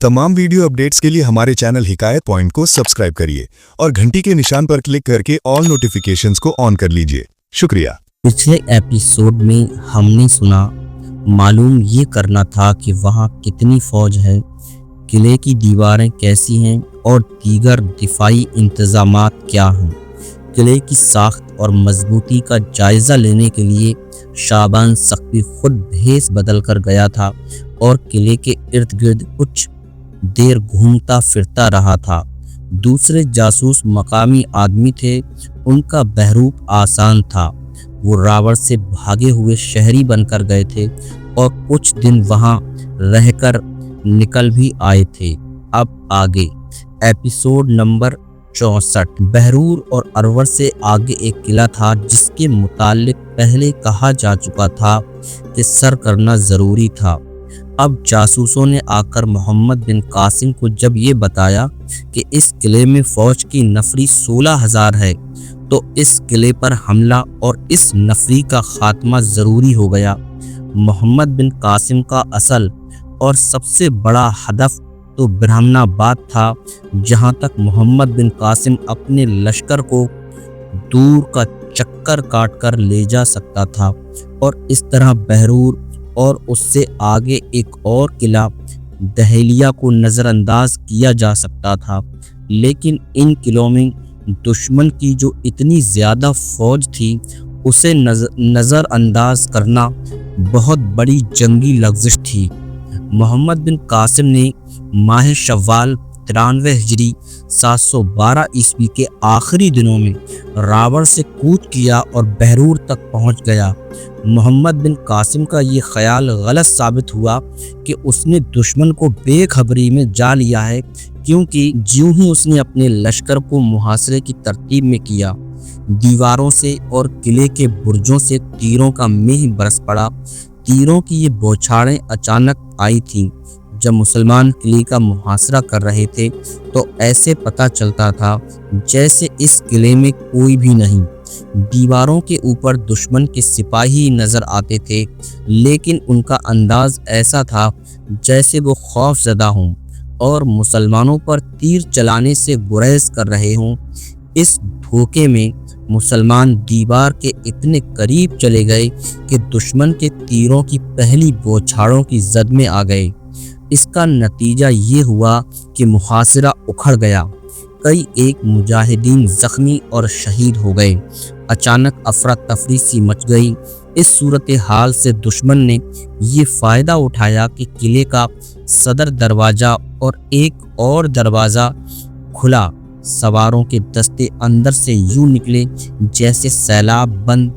तमाम video updates के लिए हमारे चैनल हिकायत पॉइंट को सब्सक्राइब करिए और घंटी के निशान पर क्लिक करके ऑल नोटिफिकेशंस को ऑन कर लीजिए। शुक्रिया। पिछले एपिसोड में हमने सुना, मालूम ये करना था कि वहाँ कितनी फौज है, किले की दीवारें कैसी हैं और दीगर दिफाई इंतजामात क्या हैं। किले की साख्त और मजबूती का जायज़ा लेने के लिए शाबान सख्ती खुद भेस बदल कर गया था और किले के इर्द गिर्द कुछ देर घूमता फिरता रहा था। दूसरे जासूस मकामी आदमी थे, उनका बहरूप आसान था। वो रावण से भागे हुए शहरी बनकर गए थे और कुछ दिन वहां रहकर निकल भी आए थे। अब आगे एपिसोड नंबर 64। बहरूर और अरवर से आगे एक किला था जिसके मुतालिक पहले कहा जा चुका था कि सर करना ज़रूरी था। अब जासूसों ने आकर मोहम्मद बिन कासिम को जब ये बताया कि इस किले में फ़ौज की नफरी 16,000 है, तो इस किले पर हमला और इस नफरी का खात्मा ज़रूरी हो गया। मोहम्मद बिन कासिम का असल और सबसे बड़ा हदफ तो ब्राह्मणाबाद था, जहाँ तक मोहम्मद बिन कासिम अपने लश्कर को दूर का चक्कर काट कर ले जा सकता था और इस तरह बहरूर और उससे आगे एक और किला दहलिया को नज़रअंदाज किया जा सकता था। लेकिन इन किलों में दुश्मन की जो इतनी ज़्यादा फ़ौज थी, उसे नज़रअंदाज करना बहुत बड़ी जंगी लग़ज़िश थी। मोहम्मद बिन कासिम ने माह शव्वाल 93 हिजरी 712 ईस्वी के आखिरी दिनों में रावण से कूच किया और बहरूर तक पहुंच गया। मोहम्मद बिन कासिम का ये ख्याल गलत साबित हुआ कि उसने दुश्मन को बेखबरी में जा लिया है, क्योंकि ज्यों ही उसने अपने लश्कर को मुहासरे की तरतीब में किया, दीवारों से और किले के बुर्जों से तीरों का मेह बरस पड़ा। तीरों की ये बौछारें अचानक आई थीं। जब मुसलमान किले का मुहासरा कर रहे थे तो ऐसे पता चलता था जैसे इस किले में कोई भी नहीं। दीवारों के ऊपर दुश्मन के सिपाही नज़र आते थे, लेकिन उनका अंदाज ऐसा था जैसे वो खौफज़दा हों और मुसलमानों पर तीर चलाने से गुरेज कर रहे हों। इस धोखे में मुसलमान दीवार के इतने करीब चले गए कि दुश्मन के तीरों की पहली बौछारों की जद में आ गए। इसका नतीजा ये हुआ कि मुहासरा उखड़ गया। कई एक मुजाहिदीन ज़ख्मी और शहीद हो गए। अचानक अफरा तफरी सी मच गई। इस सूरत हाल से दुश्मन ने ये फ़ायदा उठाया कि किले का सदर दरवाज़ा और एक और दरवाज़ा खुला। सवारों के दस्ते अंदर से यूं निकले जैसे सैलाब बंद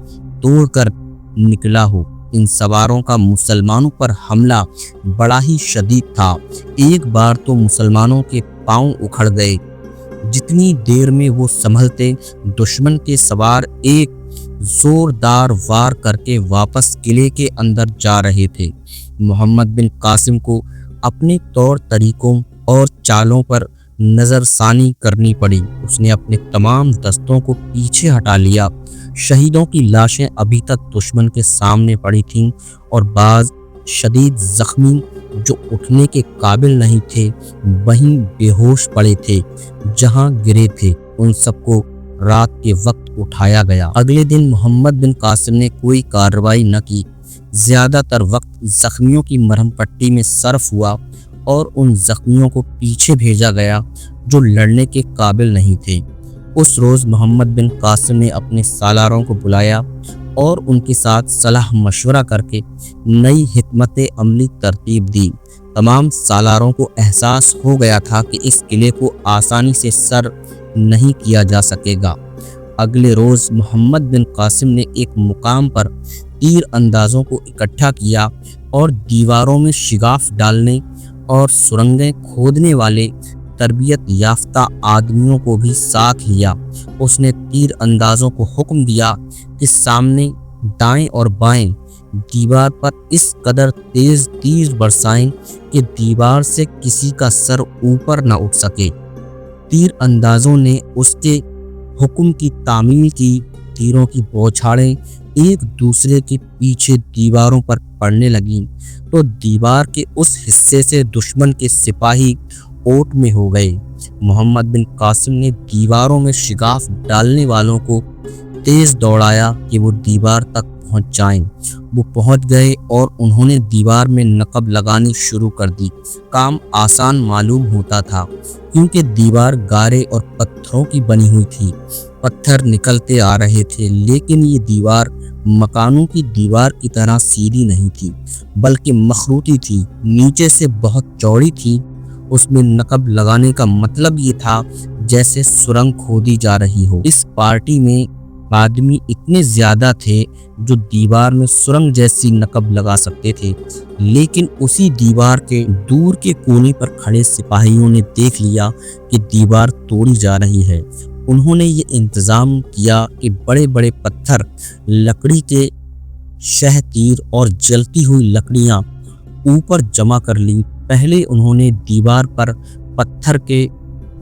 तोड़कर निकला हो। इन सवारों का मुसलमानों पर हमला बड़ा ही शदीद था। एक बार तो मुसलमानों के पांव उखड़ गए। जितनी देर में वो संभलते, दुश्मन के सवार एक जोरदार वार करके वापस किले के अंदर जा रहे थे। मोहम्मद बिन कासिम को अपने तौर तरीकों और चालों पर नज़रसानी करनी पड़ी। उसने अपने तमाम दस्तों को पीछे हटा लिया। शहीदों की लाशें अभी तक दुश्मन के सामने पड़ी थीं और बाज़ शदीद ज़ख्मी जो उठने के काबिल नहीं थे वहीं बेहोश पड़े थे जहां गिरे थे। उन सबको रात के वक्त उठाया गया। अगले दिन मोहम्मद बिन कासिम ने कोई कार्रवाई न की। ज़्यादातर वक्त ज़ख्मियों की मरहम पट्टी में सर्फ हुआ और उन ज़ख्मियों को पीछे भेजा गया जो लड़ने के काबिल नहीं थे। उस रोज़ मोहम्मद बिन कासिम ने अपने सालारों को बुलाया और उनके साथ सलाह मशवरा करके नई हिकमत अमली तरतीब दी। तमाम सालारों को एहसास हो गया था कि इस किले को आसानी से सर नहीं किया जा सकेगा। अगले रोज़ मोहम्मद बिन कासिम ने एक मुकाम पर तीर अंदाज़ों को इकट्ठा किया और दीवारों में शिगाफ डालने और सुरंगें खोदने वाले तरबियत याफ्ता आदमियों को भी साथ लिया। उसने तीर अंदाज़ों को हुक्म दिया कि सामने, दाएं और बाएं दीवार पर इस कदर तेज़ तीर बरसाएं कि दीवार से किसी का सर ऊपर न उठ सके। तीर अंदाज़ों ने उसके हुक्म की तामील की। तीरों की बौछारें एक दूसरे के पीछे दीवारों पर पड़ने लगीं तो दीवार के उस हिस्से से दुश्मन के सिपाही ओट में हो गए। मोहम्मद बिन कासिम ने दीवारों में शिगाफ डालने वालों को तेज दौड़ाया कि वो दीवार तक पहुंच जाएं। वो पहुंच गए और उन्होंने दीवार में नकब लगानी शुरू कर दी। काम आसान मालूम होता था क्योंकि दीवार गारे और पत्थरों की बनी हुई थी। पत्थर निकलते आ रहे थे, लेकिन ये दीवार मकानों की दीवार की तरह सीधी नहीं थी, बल्कि मखरूती थी, नीचे से बहुत चौड़ी थी। उसमें नकब लगाने का मतलब ये था जैसे सुरंग खोदी जा रही हो। इस पार्टी में आदमी इतने ज्यादा थे जो दीवार में सुरंग जैसी नकब लगा सकते थे, लेकिन उसी दीवार के दूर के कोने पर खड़े सिपाहियों ने देख लिया कि दीवार तोड़ी जा रही है। उन्होंने ये इंतजाम किया कि बड़े बड़े पत्थर, लकड़ी के शह तीर और जलती हुई लकड़ियां ऊपर जमा कर ली। पहले उन्होंने दीवार पर पत्थर के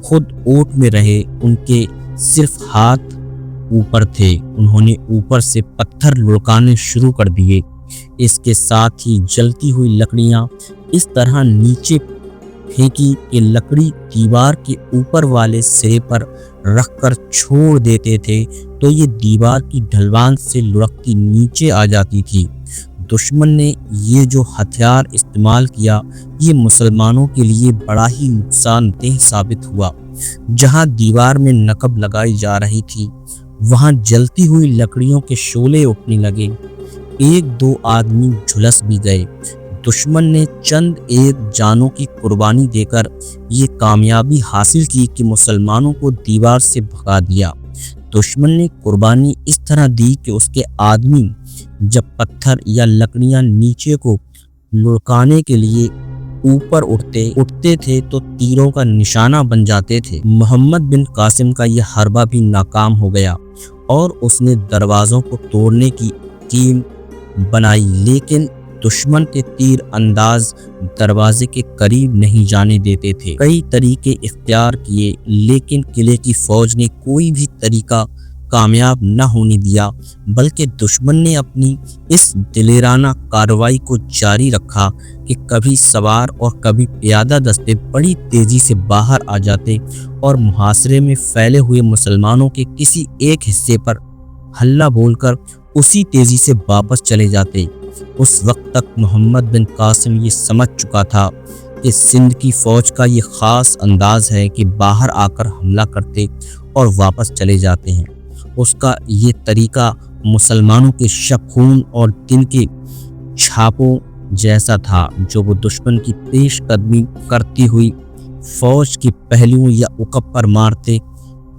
खुद ओट में रहे, उनके सिर्फ हाथ ऊपर थे। उन्होंने ऊपर से पत्थर लुढ़काने शुरू कर दिए। इसके साथ ही जलती हुई लकड़ियां इस तरह नीचे फेंकी कि लकड़ी दीवार के ऊपर वाले सिरे पर रखकर छोड़ देते थे तो ये दीवार की ढलवान से लुढ़कती नीचे आ जाती थी। दुश्मन ने ये जो हथियार इस्तेमाल किया ये मुसलमानों के लिए बड़ा ही नुकसानदेह साबित हुआ। जहां दीवार में नकब लगाई जा रही थी वहां जलती हुई लकड़ियों के शोले उठने लगे। एक दो आदमी झुलस भी गए। दुश्मन ने चंद एक जानों की कुर्बानी देकर ये कामयाबी हासिल की कि मुसलमानों को दीवार से भगा दिया। दुश्मन ने कुर्बानी इस तरह दी कि उसके आदमी जब पत्थर या लकड़ियां नीचे को लुढ़काने के लिए ऊपर उठते थे तो तीरों का निशाना बन जाते थे। मोहम्मद बिन कासिम का यह हरबा भी नाकाम हो गया और उसने दरवाज़ों को तोड़ने की टीम बनाई, लेकिन दुश्मन के तीर अंदाज दरवाजे के करीब नहीं जाने देते थे। कई तरीके इख्तियार किए, लेकिन किले की फौज ने कोई भी तरीका कामयाब न होने दिया, बल्कि दुश्मन ने अपनी इस दिलेराना कार्रवाई को जारी रखा कि कभी सवार और कभी प्यादा दस्ते बड़ी तेजी से बाहर आ जाते और मुहासरे में फैले हुए मुसलमानों के किसी एक हिस्से पर हल्ला बोलकर उसी तेजी से वापस चले जाते। उस वक्त तक मोहम्मद बिन कासिम ये समझ चुका था कि सिंध की फौज का ये ख़ास अंदाज है कि बाहर आकर हमला करते और वापस चले जाते हैं। उसका ये तरीका मुसलमानों के शक-खून और दिन के छापों जैसा था जो वो दुश्मन की पेशकदमी करती हुई फौज की पहलुओं या उकब पर मारते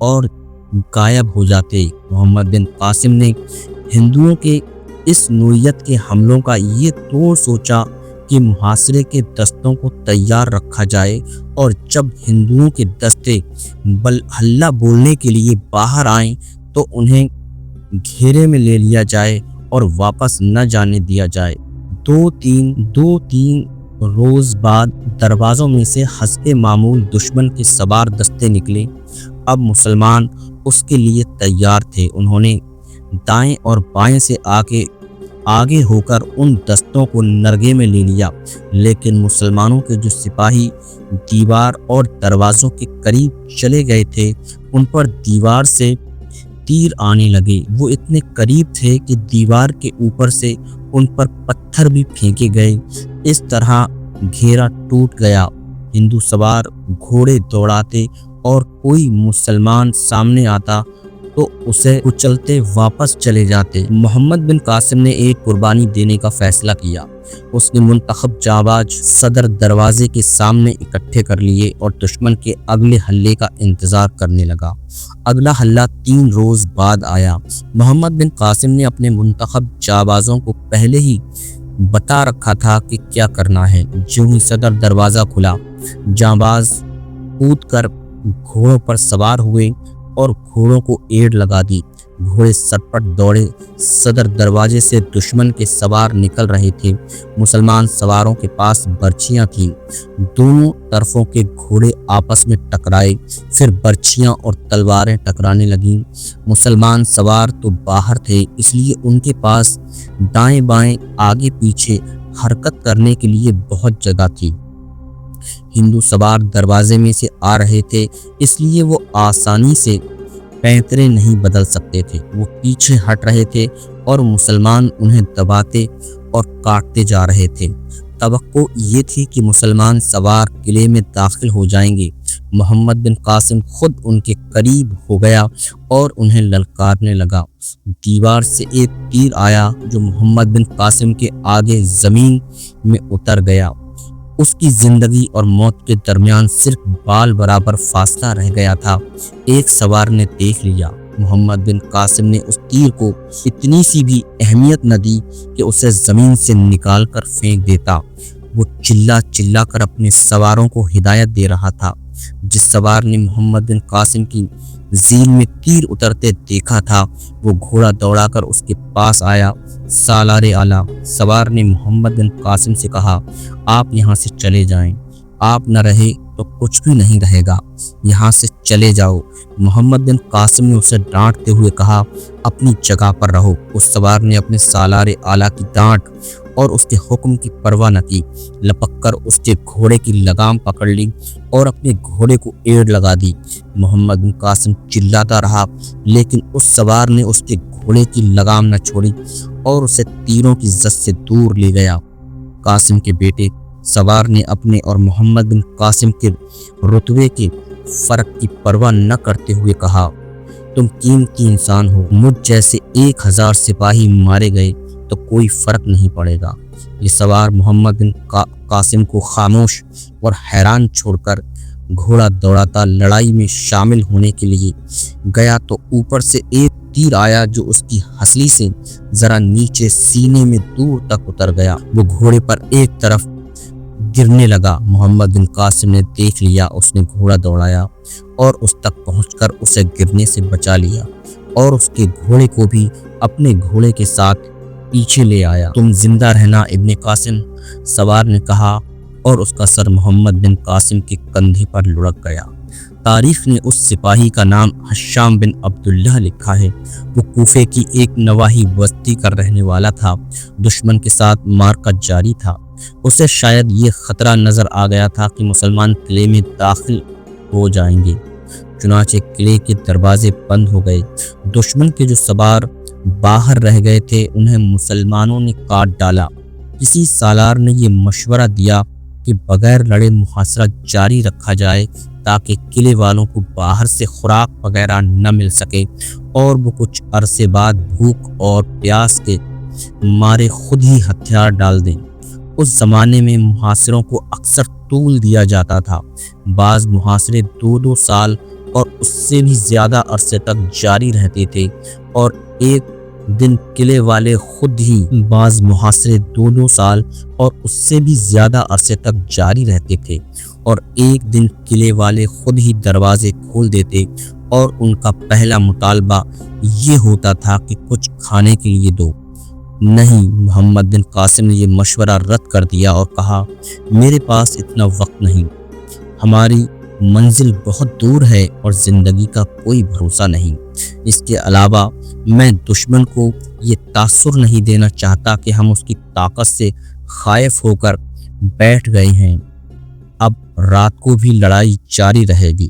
और गायब हो जाते। मोहम्मद बिन कासिम ने हिंदुओं के इस नोयत के हमलों का ये तोड़ सोचा कि मुहासरे के दस्तों को तैयार रखा जाए और जब हिंदुओं के दस्ते हल्ला बोलने के लिए बाहर आएं तो उन्हें घेरे में ले लिया जाए और वापस न जाने दिया जाए। दो तीन रोज बाद दरवाज़ों में से हस्बे मामूल दुश्मन के सवार दस्ते निकले। अब मुसलमान उसके लिए तैयार थे। उन्होंने दाएं और बाएं से आगे होकर उन दस्तों को नरगे में ले लिया, लेकिन मुसलमानों के जो सिपाही दीवार और दरवाज़ों के करीब चले गए थे उन पर दीवार से तीर आने लगे। वो इतने करीब थे कि दीवार के ऊपर से उन पर पत्थर भी फेंके गए। इस तरह घेरा टूट गया। हिंदू सवार घोड़े दौड़ाते और कोई मुसलमान सामने आता तो उसे कुचलते वापस चले जाते। मोहम्मद बिन कासिम ने एक कुर्बानी देने का फैसला किया। उसने मुंतखब जाबाज सदर दरवाजे के सामने इकट्ठे कर लिए और दुश्मन के अगले हल्ले का इंतजार करने लगा। अगला हल्ला 3 रोज बाद आया। मोहम्मद बिन कासिम ने अपने मुंतखब जाबाजों को पहले ही बता रखा था कि क्या करना है। जो ही सदर दरवाज़ा खुला, जाबाज कूद कर घोड़ों पर सवार हुए और घोड़ों को एड़ लगा दी। घोड़े सरपट दौड़े। सदर दरवाजे से दुश्मन के सवार निकल रहे थे। मुसलमान सवारों के पास बर्छियां थीं। दोनों तरफों के घोड़े आपस में टकराए, फिर बर्छियां और तलवारें टकराने लगीं। मुसलमान सवार तो बाहर थे, इसलिए उनके पास दाएं बाएं आगे पीछे حرکت کرنے کے لیے بہت جگہ تھی۔ ہندو سوار دروازے میں سے آ رہے تھے، اس لیے وہ آسانی سے پینترے نہیں بدل سکتے تھے۔ وہ پیچھے ہٹ رہے تھے اور مسلمان انہیں دباتے اور کاٹتے جا رہے تھے۔ توقع یہ تھی کہ مسلمان سوار قلعے میں داخل ہو جائیں گے۔ محمد بن قاسم خود ان کے قریب ہو گیا اور انہیں للکارنے لگا۔ دیوار سے ایک تیر آیا جو محمد بن قاسم کے آگے زمین میں اتر گیا۔ اس کی زندگی اور موت کے درمیان صرف بال برابر فاصلہ رہ گیا تھا۔ ایک سوار نے دیکھ لیا۔ محمد بن قاسم نے اس تیر کو اتنی سی بھی اہمیت نہ دی کہ اسے زمین سے نکال کر پھینک دیتا۔ وہ چلا چلا کر اپنے سواروں کو ہدایت دے رہا تھا۔ جس سوار نے محمد بن قاسم کی ذیل میں تیر اترتے دیکھا تھا وہ گھوڑا دوڑا کر اس کے پاس آیا۔ سالار اعلیٰ سوار نے محمد بن قاسم سے کہا، آپ یہاں سے چلے جائیں، آپ نہ رہے تو کچھ بھی نہیں رہے گا، یہاں سے چلے جاؤ۔ محمد بن قاسم نے اسے ڈانٹتے ہوئے کہا، اپنی جگہ پر رہو۔ اس سوار نے اپنے سالار اعلیٰ کی ڈانٹ اور اس کے حکم کی پرواہ نہ کی، لپک کر اس کے گھوڑے کی لگام پکڑ لی اور اپنے گھوڑے کو ایڑ لگا دی۔ محمد بن قاسم چلاتا رہا لیکن اس سوار نے اس کے گھوڑے کی لگام نہ چھوڑی اور اسے تیروں کی زد سے دور لے گیا۔ قاسم کے بیٹے سوار نے اپنے اور محمد بن قاسم کے رتبے کے فرق کی پرواہ نہ کرتے ہوئے کہا، تم قیمتی انسان ہو، مجھ جیسے 1000 سپاہی مارے گئے تو کوئی فرق نہیں پڑے گا۔ یہ سوار محمد بن قاسم کو خاموش اور حیران چھوڑ کر گھوڑا دوڑاتا لڑائی میں شامل ہونے کے لیے گیا تو اوپر سے ایک تیر آیا جو اس کی ہنسلی سے ذرا نیچے سینے میں دور تک اتر گیا۔ وہ گھوڑے پر ایک طرف گرنے لگا۔ محمد بن قاسم نے دیکھ لیا، اس نے گھوڑا دوڑایا اور اس تک پہنچ کر اسے گرنے سے بچا لیا اور اس کے گھوڑے کو بھی اپنے گھوڑے کے ساتھ پیچھے لے آیا۔ تم زندہ رہنا ابن قاسم، سوار نے کہا اور اس کا سر محمد بن قاسم کے کندھے پر لڑک گیا۔ تاریخ نے اس سپاہی کا نام حشام بن عبداللہ لکھا ہے۔ وہ کوفے کی ایک نواحی بستی کا رہنے والا تھا۔ دشمن کے ساتھ مارکا جاری تھا۔ اسے شاید یہ خطرہ نظر آ گیا تھا کہ مسلمان قلعے میں داخل ہو جائیں گے، چنانچہ قلعے کے دروازے بند ہو گئے۔ دشمن کے جو سوار باہر رہ گئے تھے انہیں مسلمانوں نے کاٹ ڈالا۔ کسی سالار نے یہ مشورہ دیا کہ بغیر لڑے محاصرہ جاری رکھا جائے تاکہ قلعے والوں کو باہر سے خوراک وغیرہ نہ مل سکے اور وہ کچھ عرصے بعد بھوک اور پیاس کے مارے خود ہی ہتھیار ڈال دیں۔ اس زمانے میں محاصروں کو اکثر طول دیا جاتا تھا۔ بعض محاصرے 2 سال اور اس سے بھی زیادہ عرصے تک جاری رہتے تھے اور ایک دن قلعے والے خود ہی بعض محاصرے 2 سال اور اس سے بھی زیادہ عرصے تک جاری رہتے تھے اور ایک دن قلعے والے خود ہی دروازے کھول دیتے اور ان کا پہلا مطالبہ یہ ہوتا تھا کہ کچھ کھانے کے لیے دو۔ نہیں، محمد بن قاسم نے یہ مشورہ رد کر دیا اور کہا، میرے پاس اتنا وقت نہیں، ہماری منزل بہت دور ہے اور زندگی کا کوئی بھروسہ نہیں۔ اس کے علاوہ میں دشمن کو یہ تاثر نہیں دینا چاہتا کہ ہم اس کی طاقت سے خائف ہو کر بیٹھ گئے ہیں۔ اب رات کو بھی لڑائی جاری رہے گی۔